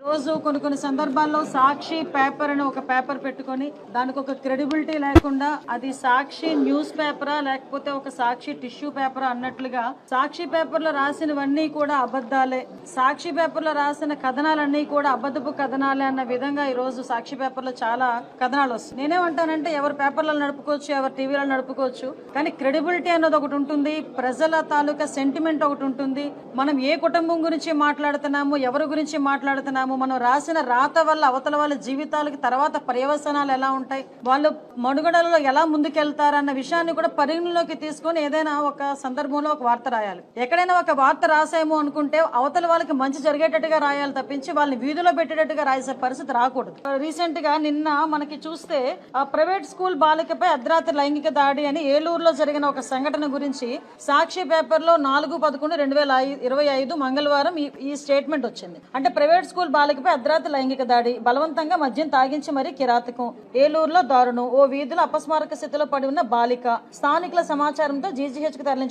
రోజు కొన్ని సందర్భాల్లో సాక్షి పేపర్ అని ఒక పేపర్ పెట్టుకొని దానికి ఒక క్రెడిబిలిటీ లేకుండా అది సాక్షి న్యూస్ పేపరా లేకపోతే ఒక సాక్షి టిష్యూ పేపరా అన్నట్లుగా సాక్షి పేపర్లో రాసినవన్నీ కూడా అబద్ధాలే, సాక్షి పేపర్లో రాసిన కథనాలన్నీ కూడా అబద్ధపు కథనాలే అన్న విధంగా ఈ రోజు సాక్షి పేపర్లో చాలా కథనాలు వస్తాయి. నేనేమంటానంటే ఎవరి పేపర్లను నడుపుకోవచ్చు, ఎవరి టీవీలను నడుపుకోవచ్చు, కానీ క్రెడిబిలిటీ అన్నది ఒకటి ఉంటుంది, ప్రజల తాలూకా సెంటిమెంట్ ఒకటి ఉంటుంది. మనం ఏ కుటుంబం గురించి మాట్లాడుతున్నాము, ఎవరి గురించి మాట్లాడుతున్నాము, మనం రాసిన రాత వల్ల అవతల వాళ్ళ జీవితాలకి తర్వాత పర్యవసనాలు ఎలా ఉంటాయి, వాళ్ళు మనుగడలో ఎలా ముందుకెళ్తారన్న విషయాన్ని కూడా పరిగణలోకి తీసుకొని ఏదైనా ఒక సందర్భంలో ఒక వార్త రాయాలి. ఎక్కడైనా ఒక వార్త రాసాము అనుకుంటే అవతల వాళ్ళకి మంచి జరిగేటట్టుగా రాయాలి తప్పించి వాళ్ళని వీధిలో పెట్టేటట్టుగా రాసే పరిస్థితి రాకూడదు. రీసెంట్ గా నిన్న మనకి చూస్తే ప్రైవేట్ స్కూల్ బాలికపై అర్ధరాత్రి లైంగిక దాడి అని ఏలూరులో జరిగిన ఒక సంఘటన గురించి సాక్షి పేపర్ లో 4/11/2025 మంగళవారం ఈ స్టేట్మెంట్ వచ్చింది. అంటే ప్రైవేట్ స్కూల్ బాలికపై అర్ధరాత్రి లైంగిక దాడి, బలవంతంగా మద్యం తాగించి మరీ కిరాతకం, ఏలూరులో దారుణం, ఓ వీధిలో అపస్మారక స్థితిలో పడి ఉన్న బాలిక, స్థానికుల సమాచారంతో జీజీహెచ్ కు తరలించారు.